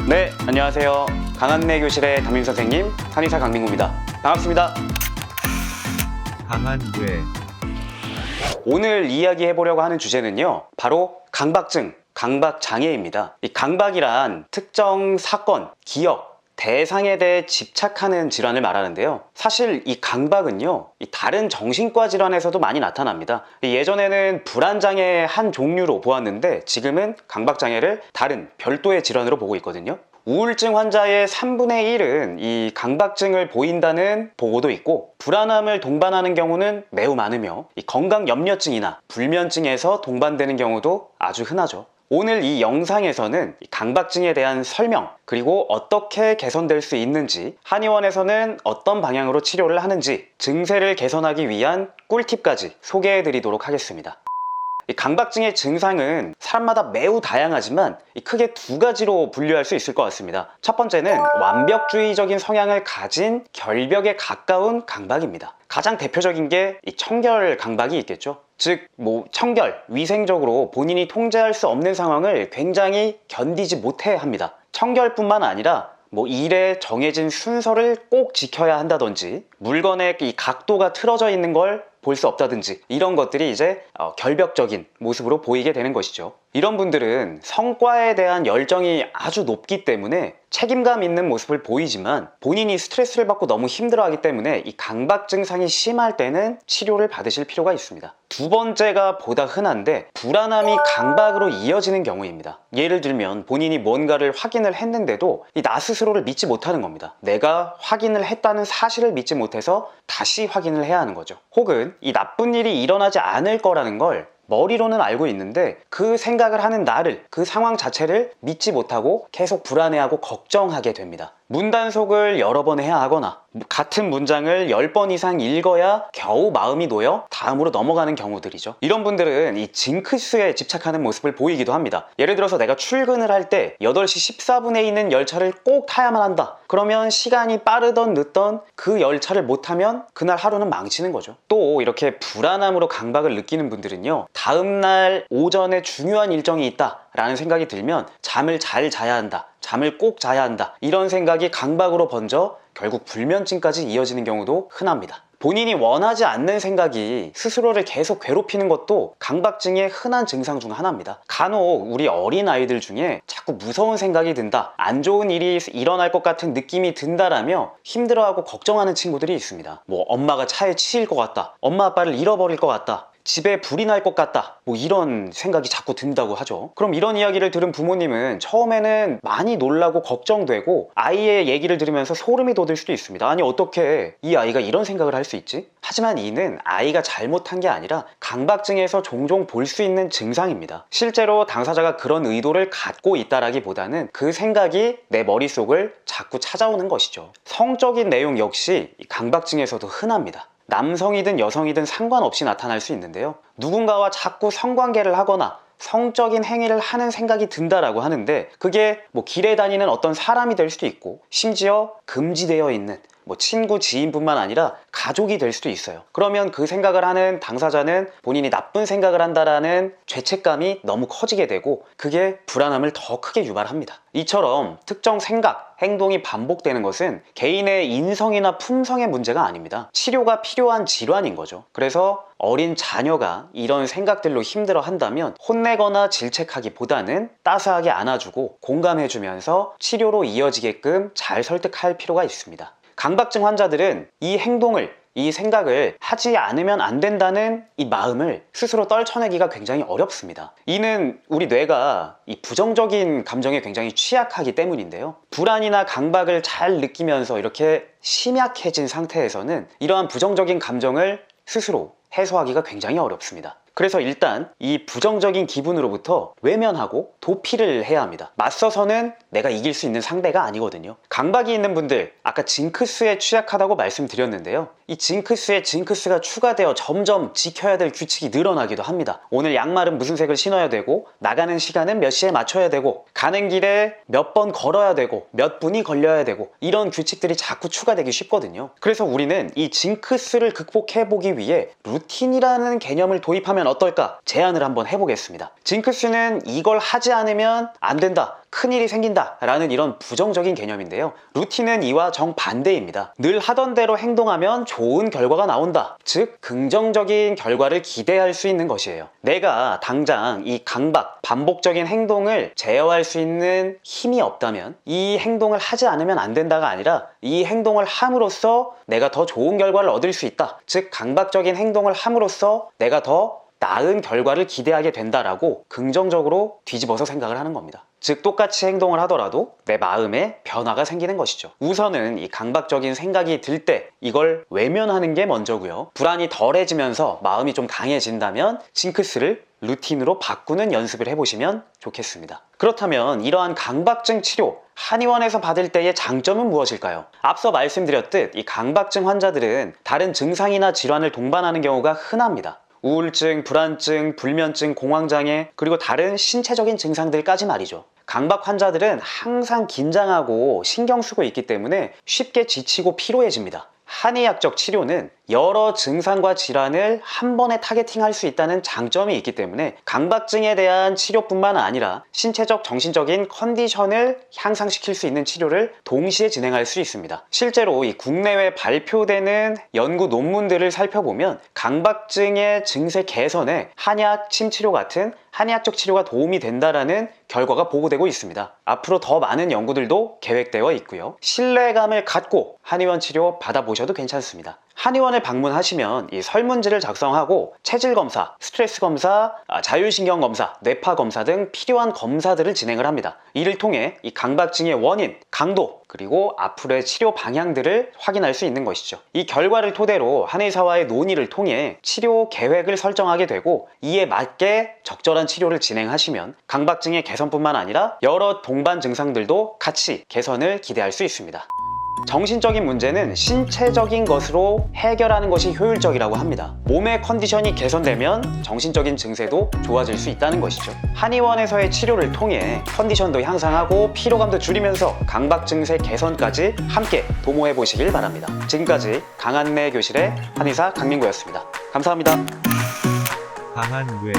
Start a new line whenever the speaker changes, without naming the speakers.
네, 안녕하세요. 강한내 교실의 담임선생님 한의사 강민구입니다. 반갑습니다.
강한뇌
오늘 이야기해보려고 하는 주제는요, 바로 강박증, 강박장애입니다. 이 강박이란 특정 사건, 기억, 대상에 대해 집착하는 질환을 말하는데요. 사실 이 강박은요, 이 다른 정신과 질환에서도 많이 나타납니다. 예전에는 불안장애의 한 종류로 보았는데 지금은 강박장애를 다른 별도의 질환으로 보고 있거든요. 우울증 환자의 3분의 1은 이 강박증을 보인다는 보고도 있고, 불안함을 동반하는 경우는 매우 많으며 이 건강염려증이나 불면증에서 동반되는 경우도 아주 흔하죠. 오늘 이 영상에서는 강박증에 대한 설명, 그리고 어떻게 개선될 수 있는지, 한의원에서는 어떤 방향으로 치료를 하는지, 증세를 개선하기 위한 꿀팁까지 소개해 드리도록 하겠습니다. 이 강박증의 증상은 사람마다 매우 다양하지만 크게 두 가지로 분류할 수 있을 것 같습니다. 첫 번째는 완벽주의적인 성향을 가진 결벽에 가까운 강박입니다. 가장 대표적인 게 이 청결 강박이 있겠죠. 즉, 청결, 위생적으로 본인이 통제할 수 없는 상황을 굉장히 견디지 못해 합니다. 청결뿐만 아니라 일의 정해진 순서를 꼭 지켜야 한다든지, 물건의 이 각도가 틀어져 있는 걸 볼 수 없다든지, 이런 것들이 이제 결벽적인 모습으로 보이게 되는 것이죠. 이런 분들은 성과에 대한 열정이 아주 높기 때문에 책임감 있는 모습을 보이지만, 본인이 스트레스를 받고 너무 힘들어하기 때문에 이 강박 증상이 심할 때는 치료를 받으실 필요가 있습니다. 두 번째가 보다 흔한데, 불안함이 강박으로 이어지는 경우입니다. 예를 들면 본인이 뭔가를 확인을 했는데도 나 스스로를 믿지 못하는 겁니다. 내가 확인을 했다는 사실을 믿지 못해서 다시 확인을 해야 하는 거죠. 혹은 이 나쁜 일이 일어나지 않을 거라는 걸 머리로는 알고 있는데 그 생각을 하는 나를, 그 상황 자체를 믿지 못하고 계속 불안해하고 걱정하게 됩니다. 문단속을 여러 번 해야 하거나 같은 문장을 10번 이상 읽어야 겨우 마음이 놓여 다음으로 넘어가는 경우들이죠. 이런 분들은 이 징크스에 집착하는 모습을 보이기도 합니다. 예를 들어서 내가 출근을 할 때 8시 14분에 있는 열차를 꼭 타야만 한다. 그러면 시간이 빠르던 늦던 그 열차를 못 타면 그날 하루는 망치는 거죠. 또 이렇게 불안함으로 강박을 느끼는 분들은요, 다음날 오전에 중요한 일정이 있다 라는 생각이 들면 잠을 잘 자야 한다, 잠을 꼭 자야 한다, 이런 생각이 강박으로 번져 결국 불면증까지 이어지는 경우도 흔합니다. 본인이 원하지 않는 생각이 스스로를 계속 괴롭히는 것도 강박증의 흔한 증상 중 하나입니다. 간혹 우리 어린 아이들 중에 자꾸 무서운 생각이 든다, 안 좋은 일이 일어날 것 같은 느낌이 든다라며 힘들어하고 걱정하는 친구들이 있습니다. 엄마가 차에 치일 것 같다, 엄마 아빠를 잃어버릴 것 같다, 집에 불이 날 것 같다, 이런 생각이 자꾸 든다고 하죠. 그럼 이런 이야기를 들은 부모님은 처음에는 많이 놀라고 걱정되고 아이의 얘기를 들으면서 소름이 돋을 수도 있습니다. 아니, 어떻게 이 아이가 이런 생각을 할 수 있지? 하지만 이는 아이가 잘못한 게 아니라 강박증에서 종종 볼 수 있는 증상입니다. 실제로 당사자가 그런 의도를 갖고 있다라기보다는 그 생각이 내 머릿속을 자꾸 찾아오는 것이죠. 성적인 내용 역시 강박증에서도 흔합니다. 남성이든 여성이든 상관없이 나타날 수 있는데요, 누군가와 자꾸 성관계를 하거나 성적인 행위를 하는 생각이 든다라고 하는데, 그게 길에 다니는 어떤 사람이 될 수도 있고, 심지어 금지되어 있는 친구, 지인뿐만 아니라 가족이 될 수도 있어요. 그러면 그 생각을 하는 당사자는 본인이 나쁜 생각을 한다라는 죄책감이 너무 커지게 되고, 그게 불안함을 더 크게 유발합니다. 이처럼 특정 생각, 행동이 반복되는 것은 개인의 인성이나 품성의 문제가 아닙니다. 치료가 필요한 질환인 거죠. 그래서 어린 자녀가 이런 생각들로 힘들어 한다면 혼내거나 질책하기보다는 따스하게 안아주고 공감해주면서 치료로 이어지게끔 잘 설득할 필요가 있습니다. 강박증 환자들은 이 행동을, 이 생각을 하지 않으면 안 된다는 이 마음을 스스로 떨쳐내기가 굉장히 어렵습니다. 이는 우리 뇌가 이 부정적인 감정에 굉장히 취약하기 때문인데요, 불안이나 강박을 잘 느끼면서 이렇게 심약해진 상태에서는 이러한 부정적인 감정을 스스로 해소하기가 굉장히 어렵습니다. 그래서 일단 이 부정적인 기분으로부터 외면하고 도피를 해야 합니다. 맞서서는 내가 이길 수 있는 상대가 아니거든요. 강박이 있는 분들, 아까 징크스에 취약하다고 말씀드렸는데요, 이 징크스에 징크스가 추가되어 점점 지켜야 될 규칙이 늘어나기도 합니다. 오늘 양말은 무슨 색을 신어야 되고, 나가는 시간은 몇 시에 맞춰야 되고, 가는 길에 몇 번 걸어야 되고, 몇 분이 걸려야 되고, 이런 규칙들이 자꾸 추가되기 쉽거든요. 그래서 우리는 이 징크스를 극복해보기 위해 루틴이라는 개념을 도입하면 어떨까 제안을 한번 해보겠습니다. 징크스는 이걸 하지 않으면 안 된다, 큰일이 생긴다라는 이런 부정적인 개념인데요. 루틴은 이와 정반대입니다. 늘 하던 대로 행동하면 좋은 결과가 나온다. 즉 긍정적인 결과를 기대할 수 있는 것이에요. 내가 당장 이 강박, 반복적인 행동을 제어할 수 있는 힘이 없다면 이 행동을 하지 않으면 안 된다가 아니라 이 행동을 함으로써 내가 더 좋은 결과를 얻을 수 있다. 즉 강박적인 행동을 함으로써 내가 더 나은 결과를 기대하게 된다라고 긍정적으로 뒤집어서 생각을 하는 겁니다. 즉 똑같이 행동을 하더라도 내 마음에 변화가 생기는 것이죠. 우선은 이 강박적인 생각이 들 때 이걸 외면하는 게 먼저고요. 불안이 덜해지면서 마음이 좀 강해진다면 징크스를 루틴으로 바꾸는 연습을 해보시면 좋겠습니다. 그렇다면 이러한 강박증 치료, 한의원에서 받을 때의 장점은 무엇일까요? 앞서 말씀드렸듯 이 강박증 환자들은 다른 증상이나 질환을 동반하는 경우가 흔합니다. 우울증, 불안증, 불면증, 공황장애, 그리고 다른 신체적인 증상들까지 말이죠. 강박 환자들은 항상 긴장하고 신경 쓰고 있기 때문에 쉽게 지치고 피로해집니다. 한의학적 치료는 여러 증상과 질환을 한 번에 타겟팅할 수 있다는 장점이 있기 때문에 강박증에 대한 치료뿐만 아니라 신체적, 정신적인 컨디션을 향상시킬 수 있는 치료를 동시에 진행할 수 있습니다. 실제로 이 국내외 발표되는 연구 논문들을 살펴보면 강박증의 증세 개선에 한약, 침치료 같은 한의학적 치료가 도움이 된다라는 결과가 보고되고 있습니다. 앞으로 더 많은 연구들도 계획되어 있고요. 신뢰감을 갖고 한의원 치료 받아보셔도 괜찮습니다. 한의원을 방문하시면 이 설문지를 작성하고 체질 검사, 스트레스 검사, 자율신경 검사, 뇌파 검사 등 필요한 검사들을 진행을 합니다. 이를 통해 이 강박증의 원인, 강도, 그리고 앞으로의 치료 방향들을 확인할 수 있는 것이죠. 이 결과를 토대로 한의사와의 논의를 통해 치료 계획을 설정하게 되고 이에 맞게 적절한 치료를 진행하시면 강박증의 개선뿐만 아니라 여러 동반 증상들도 같이 개선을 기대할 수 있습니다. 정신적인 문제는 신체적인 것으로 해결하는 것이 효율적이라고 합니다. 몸의 컨디션이 개선되면 정신적인 증세도 좋아질 수 있다는 것이죠. 한의원에서의 치료를 통해 컨디션도 향상하고 피로감도 줄이면서 강박 증세 개선까지 함께 도모해 보시길 바랍니다. 지금까지 강한내 교실의 한의사 강민구였습니다. 감사합니다.
강한뇌